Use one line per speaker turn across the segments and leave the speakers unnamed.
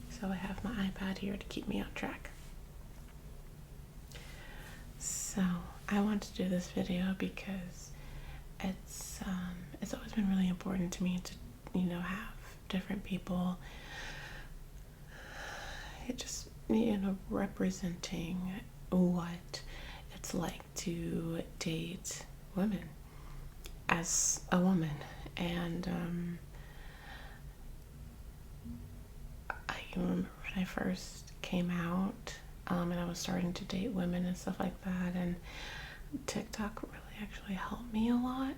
So I have my iPad here to keep me on track. So I want to do this video because it's always been really important to me to, have different people, just, representing what it's like to date women as a woman. And I remember when I first came out, and I was starting to date women and stuff like that, and TikTok really actually helped me a lot.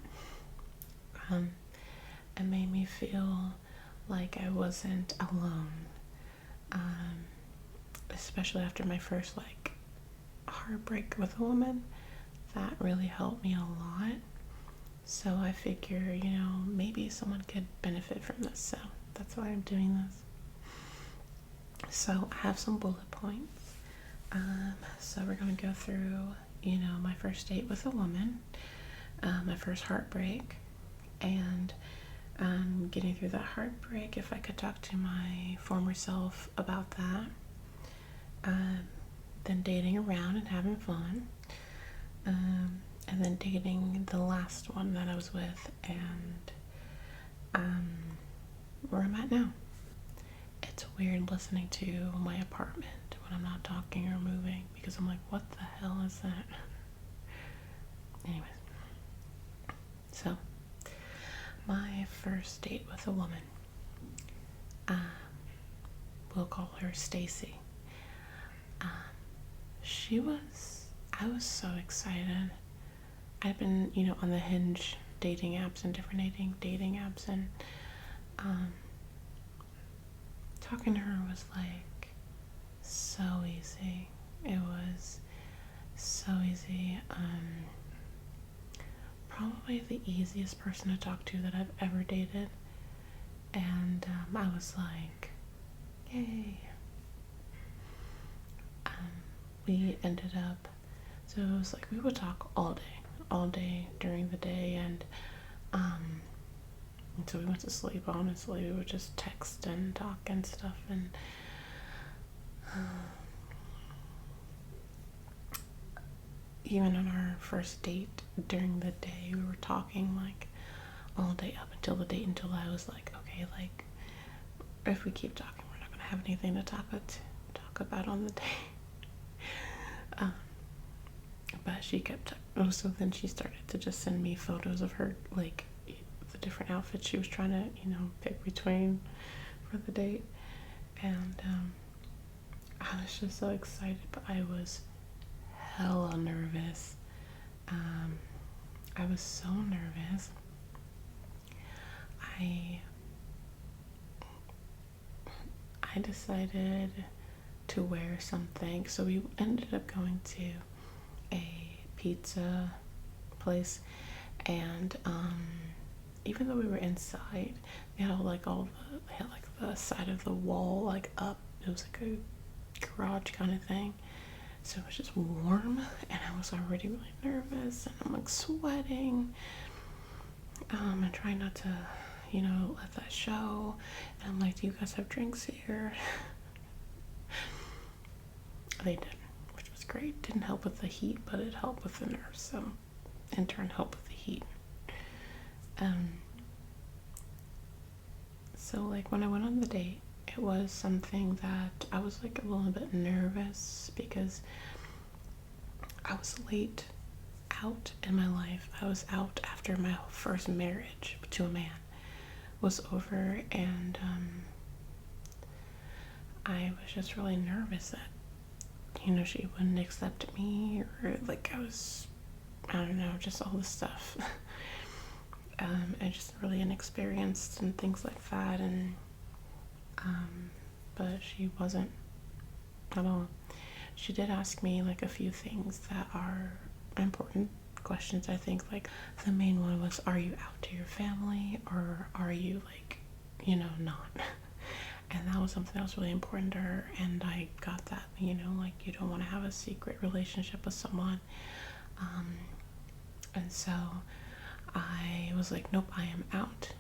It made me feel like I wasn't alone, especially after my first heartbreak with a woman. That really helped me a lot. So I figure, maybe someone could benefit from this. So that's why I'm doing this. So I have some bullet points. So we're going to go through, my first date with a woman, my first heartbreak, and getting through that heartbreak, if I could talk to my former self about that. Then dating around and having fun. And then dating the last one that I was with, and where I'm at now. It's weird listening to my apartment when I'm not talking or moving, because I'm like, what the hell is that? Anyways, so my first date with a woman, we'll call her Stacy. I was so excited. I've been, on the Hinge dating apps and different dating apps, and talking to her was like so easy. It was so easy. Probably the easiest person to talk to that I've ever dated, and I was like, yay. We ended up, so it was like we would talk all day during the day, and until we went to sleep. Honestly, we would just text and talk and stuff, and even on our first date during the day, we were talking all day up until the date, until I was like, okay, if we keep talking, we're not gonna have anything to talk about on the day. But she kept so then she started to just send me photos of her, the different outfits she was trying to, pick between for the date. And I was just so excited, but I was hella nervous. I was so nervous. I decided to wear something, so we ended up going to a pizza place, and even though we were inside, they had the side of the wall up. It was like a garage kind of thing, so it was just warm, and I was already really nervous, and I'm sweating, and trying not to let that show. And I'm like, do you guys have drinks here? They did, which was great. Didn't help with the heat, but it helped with the nerves, so in turn helped with the heat. So when I went on the date, it was something that I was a little bit nervous, because I was late out in my life. I was out after my first marriage to a man was over, and I was just really nervous that she wouldn't accept me, or I don't know, just all this stuff. And just really inexperienced and things like that, and but she wasn't at all. She did ask me a few things that are important questions. I think the main one was, are you out to your family, or are you not? And that was something that was really important to her, and I got that, you don't want to have a secret relationship with someone. And so I was like, nope, I am out.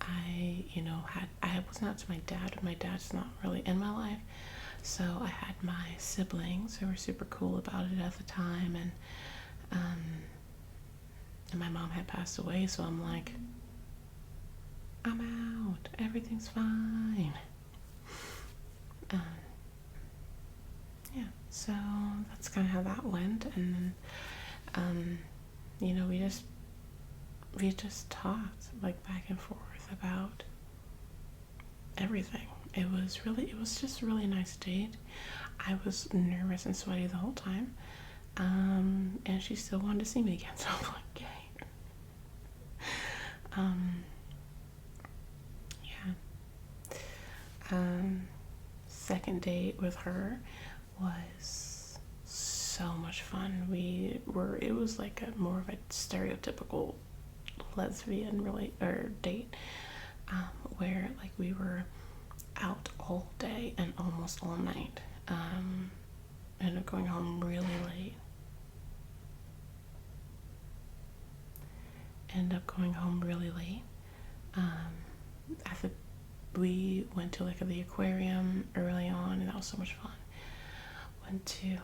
I was not to my dad. My dad's not really in my life. So I had my siblings who were super cool about it at the time, and my mom had passed away, so I'm like, I'm out. Everything's fine. Yeah, so that's kind of how that went, and then, we just talked like back and forth about everything. It was just a really nice date. I was nervous and sweaty the whole time, and she still wanted to see me again, so I'm like, yay. Second date with her was so much fun. It was like more of a stereotypical lesbian date, where like we were out all day and almost all night. Ended up going home really late. We went to like the aquarium early on, and that was so much fun.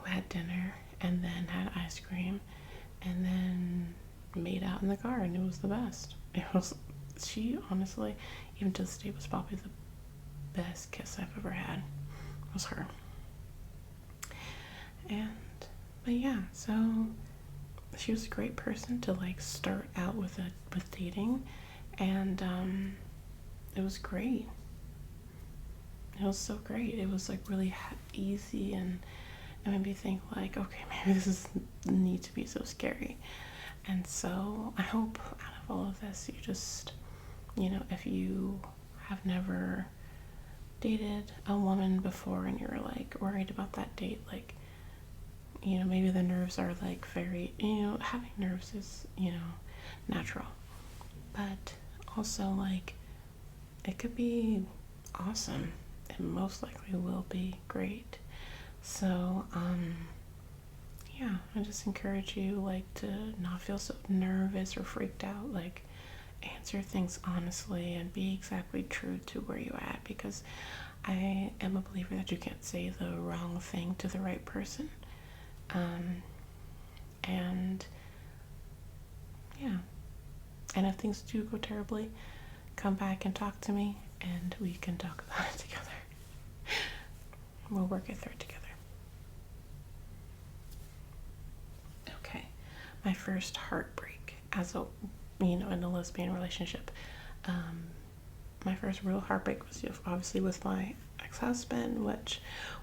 Had dinner, and then had ice cream, and then made out in the car, and it was the best. She honestly, even to this day, was probably the best kiss I've ever had. It was her. But yeah, so she was a great person to like start out with dating, and it was great. It was so great. It was like really easy, and it made me think like, okay, maybe this doesn't need to be so scary. And so I hope out of all of this, you just, if you have never dated a woman before and you're like worried about that date, like, maybe the nerves are like very, having nerves is, natural. But also like, it could be awesome. It most likely will be great. So, yeah, I just encourage you like to not feel so nervous or freaked out. Like, answer things honestly and be exactly true to where you're at, because I am a believer that you can't say the wrong thing to the right person. And yeah, and if things do go terribly, come back and talk to me, and we can talk about it together. We'll work it through together. Okay, my first heartbreak in a lesbian relationship. My first real heartbreak was obviously with my ex-husband, which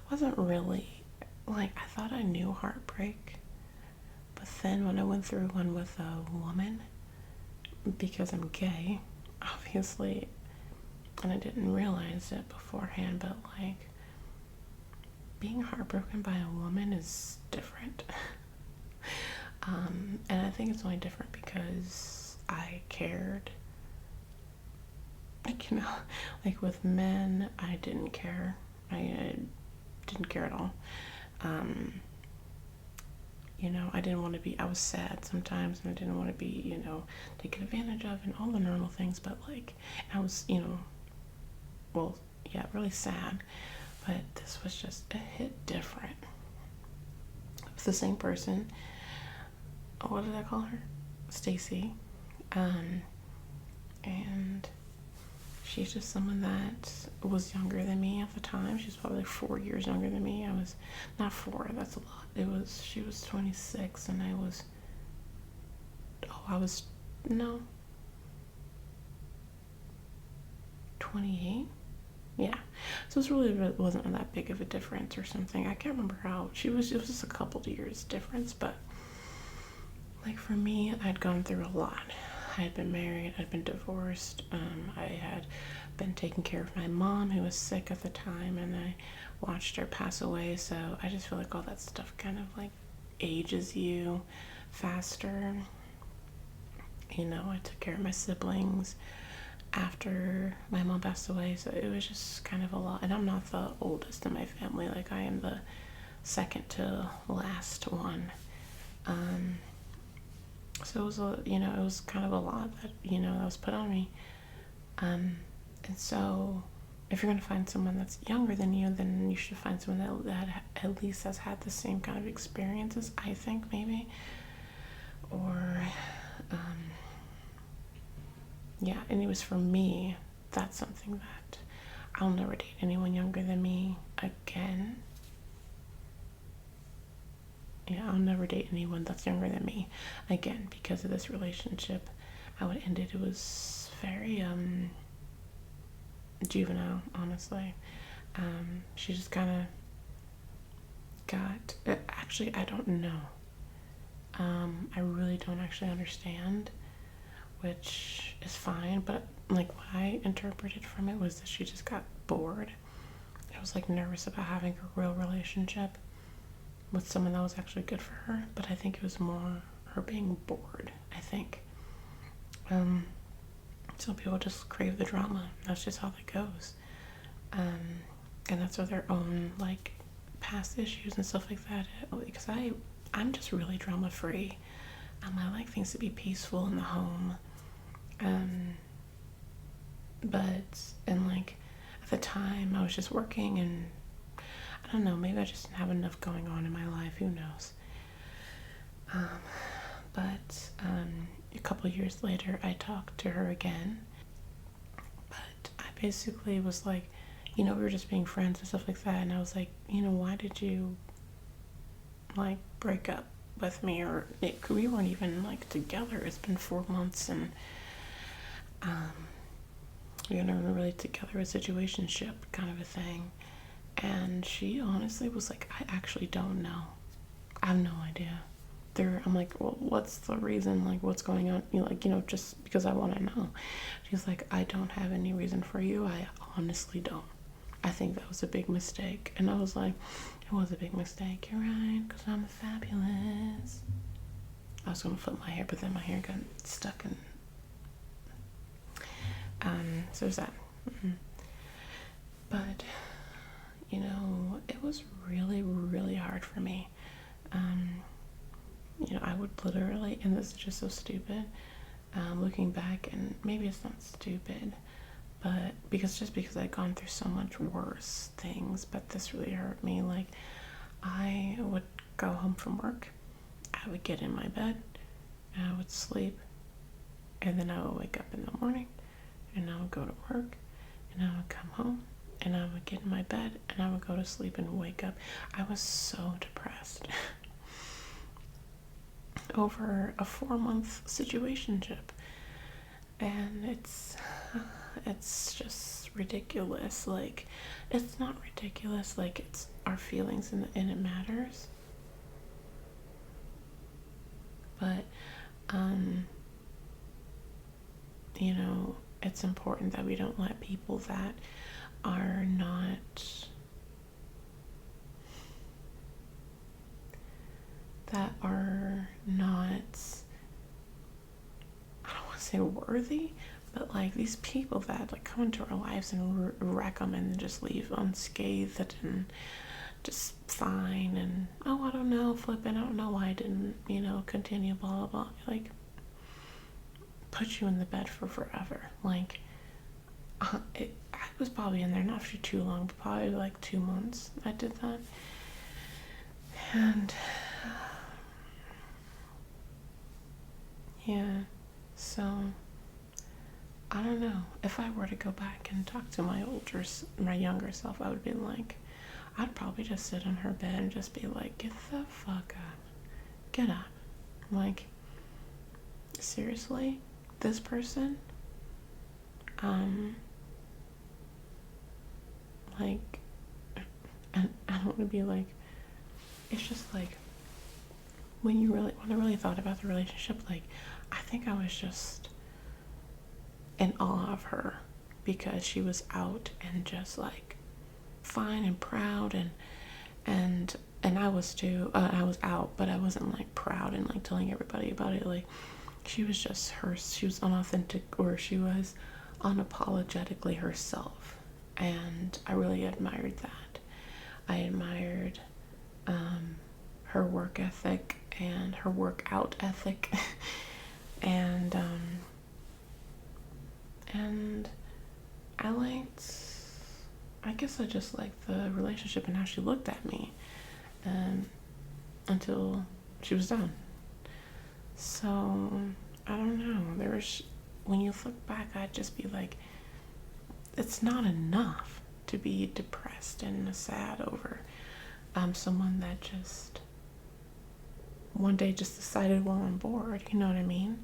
wasn't really, like, I thought I knew heartbreak, but then when I went through one with a woman, because I'm gay, obviously, and I didn't realize it beforehand, but like, being heartbroken by a woman is different. And I think it's only different because I cared. Like, like with men, I didn't care. I didn't care at all. I didn't want to be, I was sad sometimes, and I didn't want to be, taken advantage of and all the normal things, but like, I was, well, yeah, really sad. But this was just a hit different. It was the same person. What did I call her? Stacy. And she's just someone that was younger than me at the time. She was probably like 4 years younger than me. I was not 4, that's a lot. She was 26 and no, 28. Yeah, so it wasn't that big of a difference or something. I can't remember how it was just a couple of years difference, but like for me, I'd gone through a lot. I had been married, I'd been divorced, I had been taking care of my mom who was sick at the time, and I watched her pass away, so I just feel like all that stuff kind of like ages you faster. I took care of my siblings after my mom passed away, so it was just kind of a lot. And I'm not the oldest in my family, like I am the second to last one. So it was it was kind of a lot that that was put on me. And so if you're going to find someone that's younger than you, then you should find someone that at least has had the same kind of experiences, I think, maybe. Or, yeah, anyways, for me, that's something that I'll never date anyone younger than me again. Yeah, I'll never date anyone that's younger than me again because of this relationship. How it ended, it was very, juvenile, honestly. She just kind of actually, I don't know. I really don't actually understand, which is fine, but like what I interpreted from it was that she just got bored. I was like nervous about having a real relationship with someone that was actually good for her, but I think it was more her being bored, I think. Some people just crave the drama. That's just how that goes. And that's with their own like past issues and stuff like that. Because I'm just really drama free. I like things to be peaceful in the home. And like at the time I was just working, and I don't know, maybe I just didn't have enough going on in my life, who knows. But a couple years later I talked to her again, but I basically was like, we were just being friends and stuff like that, and I was like, why did you like break up with me? Or we weren't even like together. It's been 4 months, and we weren't even really together, a situationship kind of a thing. And she honestly was like, I actually don't know. I have no idea. I'm like, well, what's the reason? Like, what's going on? Just because I want to know. She's like, I don't have any reason for you. I honestly don't. I think that was a big mistake. And I was like, it was a big mistake. You're right, because I'm fabulous. I was going to flip my hair, but then my hair got stuck in. So there's that. But, it was really, really hard for me. I would literally, and this is just so stupid, looking back, and maybe it's not stupid, but because I'd gone through so much worse things, but this really hurt me. Like, I would go home from work, I would get in my bed, and I would sleep, and then I would wake up in the morning, and I would go to work, and I would come home, and I would get in my bed, and I would go to sleep and wake up. I was so depressed. Over a 4-month situationship, and it's just ridiculous. Like, it's not ridiculous, like, it's our feelings, and it matters, but it's important that we don't let people that are not I don't want to say worthy, but like these people that like come into our lives and wreck them and then just leave unscathed and just fine, and I don't know, flipping, I don't know why I didn't continue, blah blah blah, like put you in the bed for forever. Like, I was probably in there not for too long, but probably like 2 months I did that. And yeah, so I don't know. If I were to go back and talk to my younger self, I would be like, I'd probably just sit on her bed and just be like, get the fuck up. Get up. Like, seriously? This person? Like, and I don't want to be like, it's just like, when I really thought about the relationship, like, I think I was just in awe of her because she was out and just like fine and proud, and I was too. I was out, but I wasn't like proud and like telling everybody about it. Like, she was just her. She was unauthentic, or she was unapologetically herself, and I really admired that. I admired her work ethic and her workout ethic, and I guess I just liked the relationship and how she looked at me, until she was done. So I don't know. When you look back, I'd just be like, it's not enough to be depressed and sad over someone that just one day just decided, well, I'm bored. You know what I mean?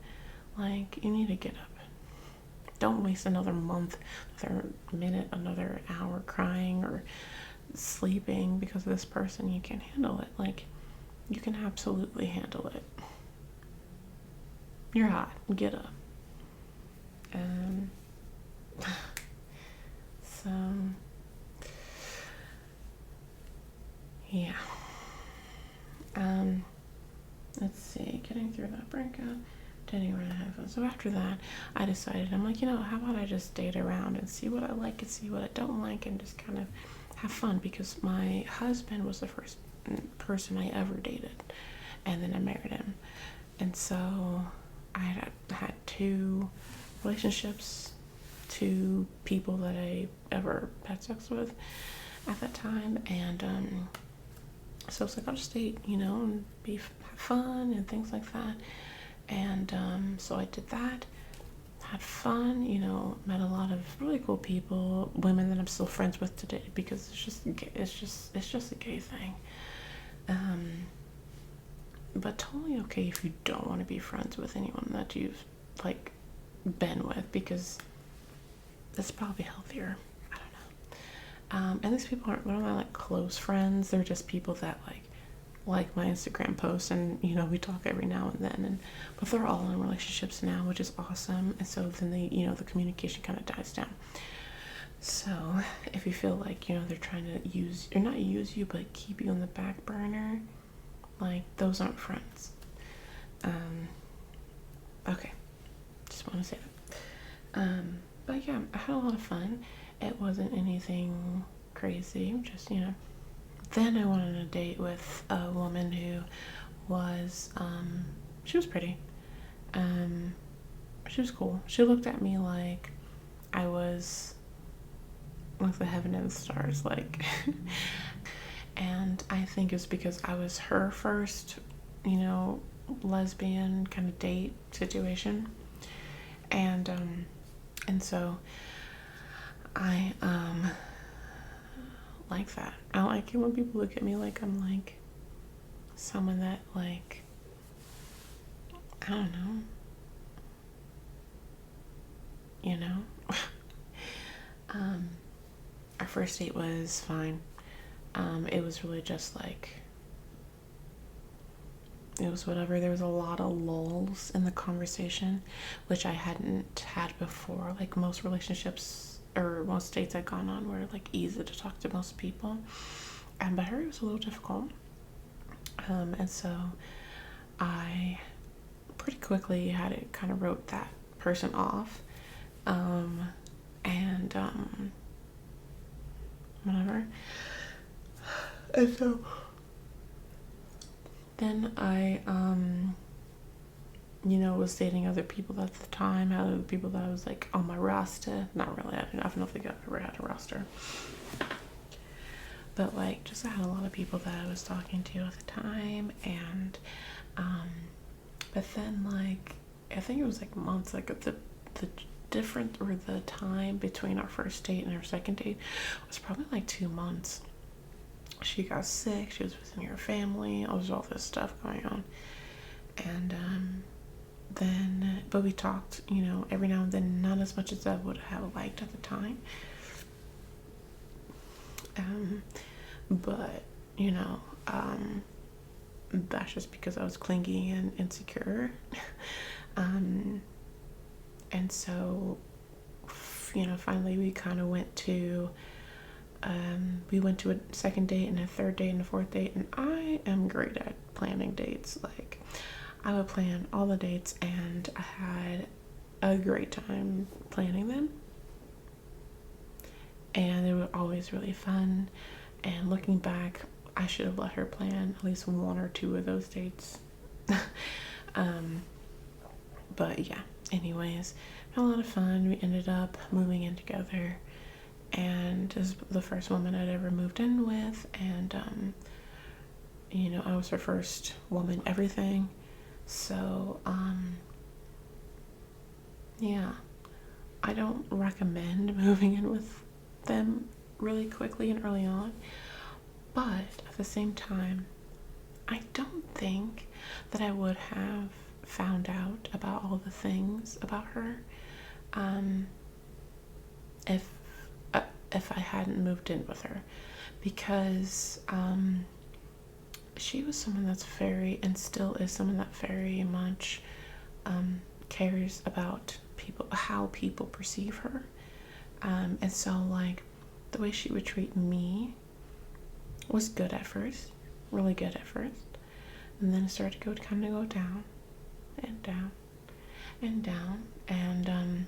Like, you need to get up. Don't waste another month, another minute, another hour crying or sleeping because of this person. You can't handle it. Like, you can absolutely handle it. You're hot. Get up. So, yeah. Let's see. Getting through that breakup. Dating around have fun. So after that, I decided, I'm like, how about I just date around and see what I like and see what I don't like and just kind of have fun, because my husband was the first person I ever dated, and then I married him. And so I had 2 relationships, 2 people that I ever had sex with at that time, and so it's like, I'll just date, and have fun and things like that. And so I did that, had fun, met a lot of really cool people, women that I'm still friends with today, because it's just a gay thing. But totally okay if you don't want to be friends with anyone that you've like been with, because it's probably healthier. I don't know. And these people they're not like close friends. They're just people that like my Instagram posts, and we talk every now and then, but they're all in relationships now, which is awesome. And so then the communication kind of dies down. So if you feel like they're trying to not use you, but keep you on the back burner, like, those aren't friends. Okay, just want to say that. But yeah, I had a lot of fun. It wasn't anything crazy, just Then I went on a date with a woman who was, she was pretty. She was cool. She looked at me like I was like the heaven and the stars, like. And I think it's because I was her first, lesbian kind of date situation. And so I, like that. I like it when people look at me like I'm like someone that, like, I don't know, our first date was fine. It was really just like, it was whatever. There was a lot of lulls in the conversation, which I hadn't had before. Like, most relationships or most dates I'd gone on were like easy to talk to most people, but her, it was a little difficult. And so I pretty quickly had it kind of wrote that person off, and whatever. And so then I was dating other people at the time, had other people that I was like on my roster. Not really, I don't think I've ever had a roster, but like, just I had a lot of people that I was talking to at the time. And but then, like, I think it was like months, like the difference, or the time between our first date and our second date was probably like 2 months. She got sick, she was visiting her family, there was all this stuff going on. And but we talked, every now and then, not as much as I would have liked at the time. But that's just because I was clingy and insecure. And so, finally we kind of went to a second date and a third date and a fourth date. And I am great at planning dates. Like, I would plan all the dates, and I had a great time planning them. And they were always really fun. And looking back, I should have let her plan at least 1 or 2 of those dates. But yeah, anyways, had a lot of fun. We ended up moving in together. and is the first woman I'd ever moved in with, and you know, I was her first woman everything. So yeah, I don't recommend moving in with them really quickly and early on, but at the same time, I don't think that I would have found out about all the things about her um, if if I hadn't moved in with her, because she was someone that's very, and still is someone that very much cares about people, how people perceive her. And so, like, the way she would treat me was good at first, really good at first. And then it started to kind of go down and down and down. And,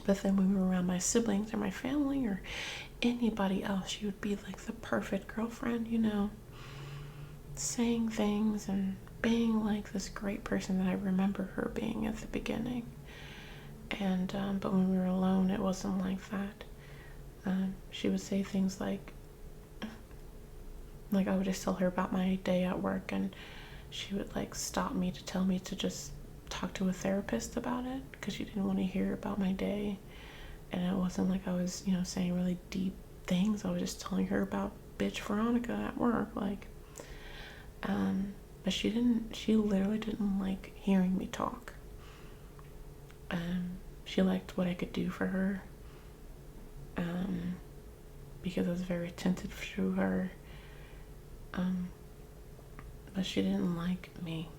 but then when we were around my siblings or my family or anybody else, she would be like the perfect girlfriend, you know, saying things and being like this great person that I remember her being at the beginning. And but when we were alone, it wasn't like that. She would say things like I would just tell her about my day at work, and she would like stop me to tell me to just talk to a therapist about it, because she didn't want to hear about my day. And it wasn't like I was, you know, saying really deep things. I was just telling her about bitch Veronica at work, like. But she literally didn't like hearing me talk. She liked what I could do for her, because I was very attentive to her. But she didn't like me.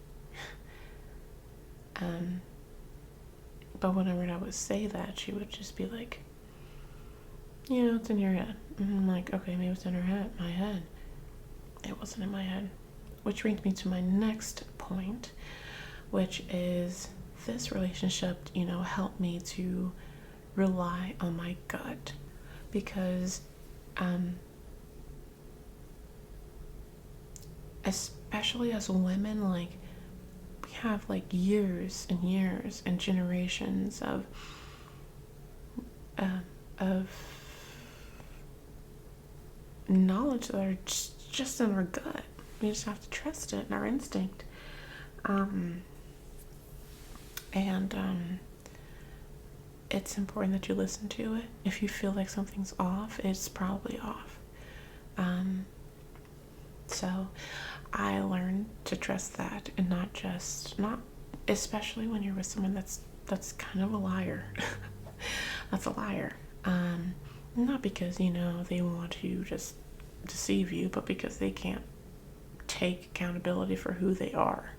But whenever I would say that, she would just be like, you know, it's in your head. And I'm like, okay, maybe it's in her head, my head. It wasn't in my head. Which brings me to my next point, which is this relationship, you know, helped me to rely on my gut, because especially as women, like, we have like years and years and generations of knowledge that are just in our gut. We just have to trust it and our instinct. It's important that you listen to it. If you feel like something's off, it's probably off. So I learned to trust that, and not especially when you're with someone that's kind of a liar. That's a liar. Not because, you know, they want to just deceive you, but because they can't take accountability for who they are.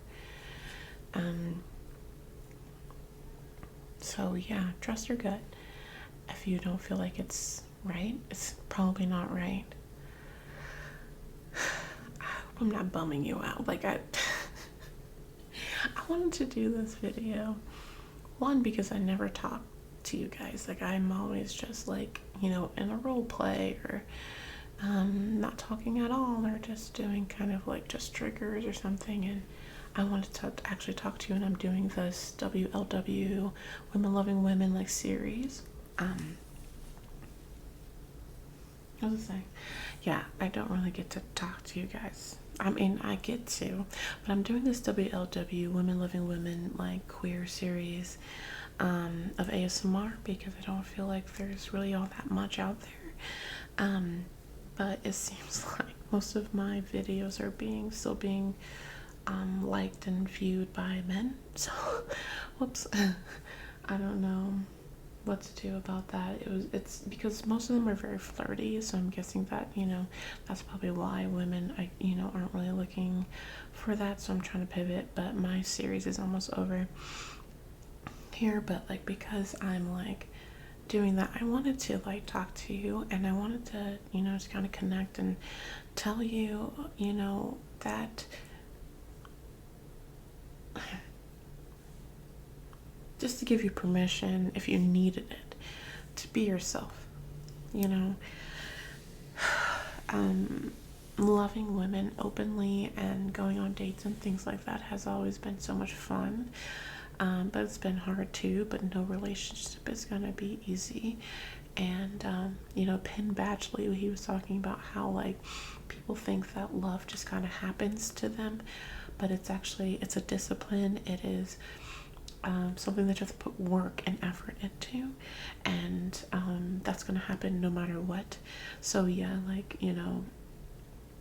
So yeah, trust your gut. If you don't feel like it's right, it's probably not right. I hope I'm not bumming you out. Like, I wanted to do this video, one, because I never talk to you guys. Like, I'm always just like, you know, in a role play, or not talking at all, or just doing kind of like just triggers or something. And I wanted to actually talk to you, and I'm doing this WLW, Women Loving Women, like, series. What was I saying? Yeah, I don't really get to talk to you guys. I mean, I get to, but I'm doing this WLW, Women Loving Women, like, queer series of ASMR, because I don't feel like there's really all that much out there. But it seems like most of my videos are still being liked and viewed by men. So, whoops. I don't know what to do about that. It's because most of them are very flirty, so I'm guessing that, you know, that's probably why women, aren't really looking for that. So I'm trying to pivot, but my series is almost over here. But like, because I'm like doing that, I wanted to like talk to you, and I wanted to, you know, just kind of connect and tell you, you know, that just to give you permission, if you needed it, to be yourself, you know. Loving women openly and going on dates and things like that has always been so much fun, but it's been hard too. But no relationship is gonna be easy, And Penn Badgley, he was talking about how like people think that love just kind of happens to them, but it's a discipline. It is something that you have to put work and effort into, and that's going to happen no matter what. So yeah, like,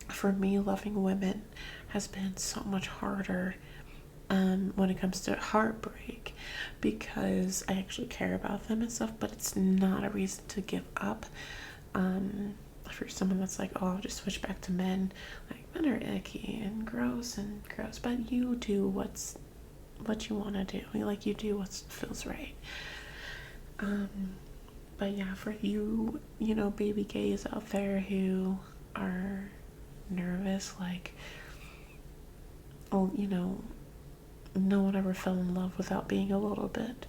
for me, loving women has been so much harder when it comes to heartbreak, because I actually care about them and stuff, but it's not a reason to give up. For someone that's like, oh, I'll just switch back to men, like, men are icky and gross, but you do what you want to do, like, you do what feels right. But yeah, for you, baby gays out there who are nervous, like, oh, no one ever fell in love without being a little bit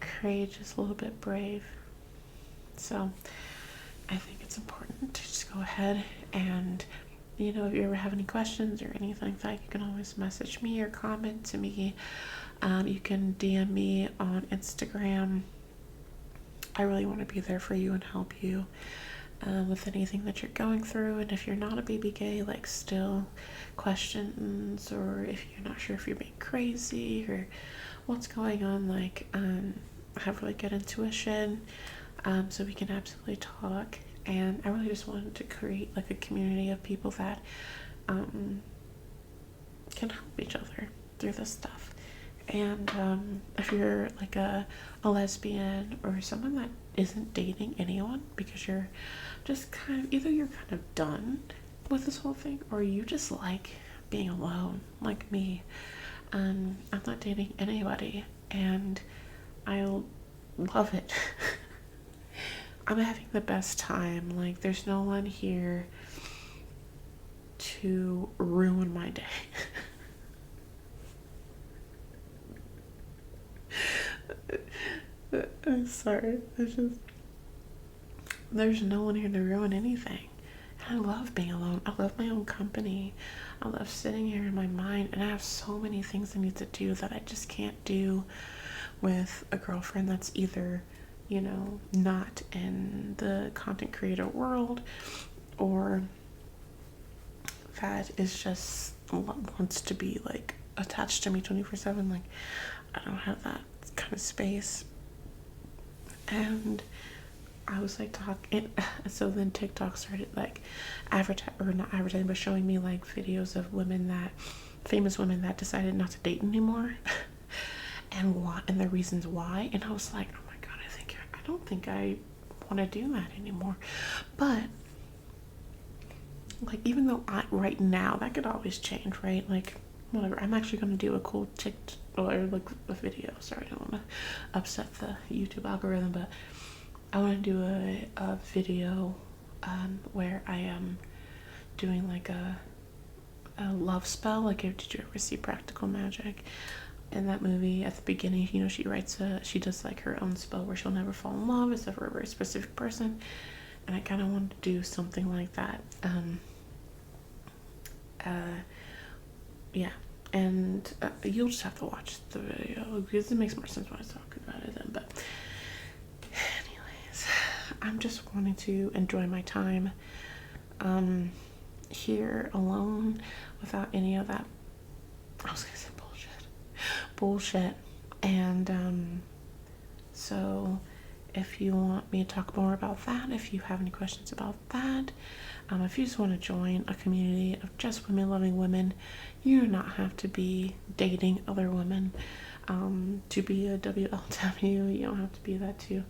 courageous, a little bit brave. So I think it's important to just go ahead and, if you ever have any questions or anything like that, you can always message me or comment to me. You can DM me on Instagram. I really want to be there for you and help you with anything that you're going through. And if you're not a baby gay, like, still questions, or if you're not sure if you're being crazy or what's going on, like, have really good intuition, so we can absolutely talk. And I really just wanted to create like a community of people that can help each other through this stuff. And if you're like a lesbian or someone that isn't dating anyone because you're just either you're kind of done with this whole thing, or you just like being alone, like me. I'm not dating anybody, and I love it. I'm having the best time. Like, there's no one here to ruin my day. I'm sorry. There's no one here to ruin anything. And I love being alone. I love my own company. I love sitting here in my mind, and I have so many things I need to do that I just can't do with a girlfriend that's either, not in the content creator world, or that is just wants to be like attached to me 24/7. Like, I don't have that kind of space. And I was like talking, so then TikTok started like not advertising, but showing me like videos of famous women that decided not to date anymore, and why, and the reasons why. And I was like, oh my god, I don't think I want to do that anymore. But like, even though right now that could always change, right? Like, whatever. I'm actually gonna do a cool TikTok, or like a video. Sorry, I don't want to upset the YouTube algorithm, but I want to do a video where I am doing like a love spell. Like, did you ever see Practical Magic? In that movie, at the beginning, she does like her own spell where she'll never fall in love except for a very specific person. And I kind of want to do something like that. Yeah. And you'll just have to watch the video because it makes more sense when I talk about it then. But anyways, I'm just wanting to enjoy my time here alone without any of that, I was gonna say bullshit. And so if you want me to talk more about that, if you have any questions about that, if you just want to join a community of just women loving women, you do not have to be dating other women to be a WLW. You don't have to be that to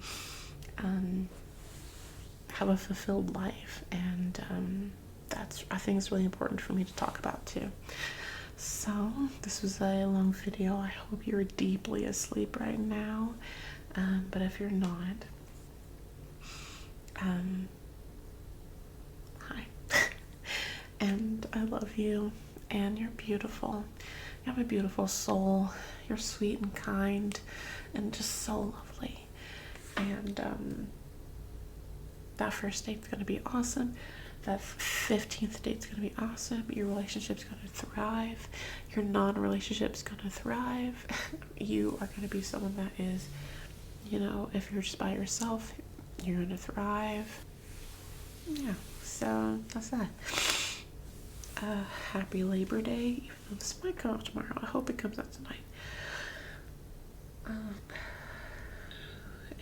have a fulfilled life. And I think it's really important for me to talk about too. So this was a long video. I hope you're deeply asleep right now, but if you're not, hi. And I love you, and you're beautiful. You have a beautiful soul. You're sweet and kind and just so lovely. And that first date's gonna be awesome. That 15th date's gonna be awesome. Your relationship's gonna thrive. Your non-relationship's gonna thrive. You are gonna be someone that is you know, if you're just by yourself, you're gonna thrive. Yeah, so that's that. Happy Labor Day, even though this might come out tomorrow. I hope it comes out tonight.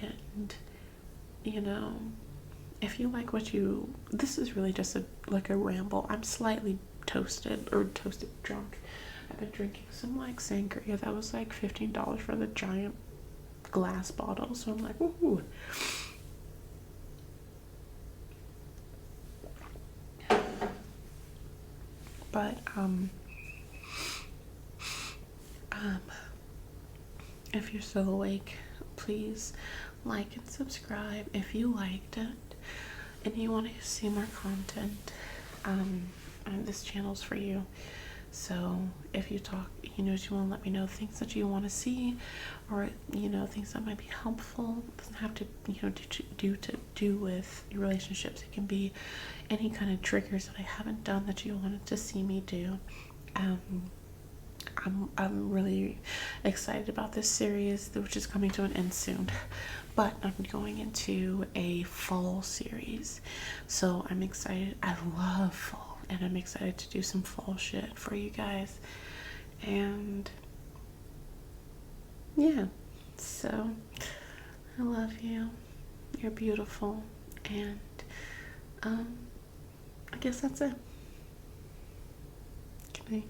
And you know, if you like what you, this is really just like a ramble. I'm slightly toasted drunk. I've been drinking some like sangria that was like $15 for the giant glass bottle, so I'm like, ooh. But if you're still awake, please like and subscribe if you liked it and you want to see more content. This channel's for you. So if you talk, you know, you want to let me know things that you want to see, or you know, things that might be helpful. It doesn't have to, you know, do with your relationships. It can be any kind of triggers that I haven't done that you wanted to see me do. I'm really excited about this series, which is coming to an end soon. But I'm going into a fall series, so I'm excited. I love fall, and I'm excited to do some fall shit for you guys. And yeah, so I love you. You're beautiful, and I guess that's it. Good night.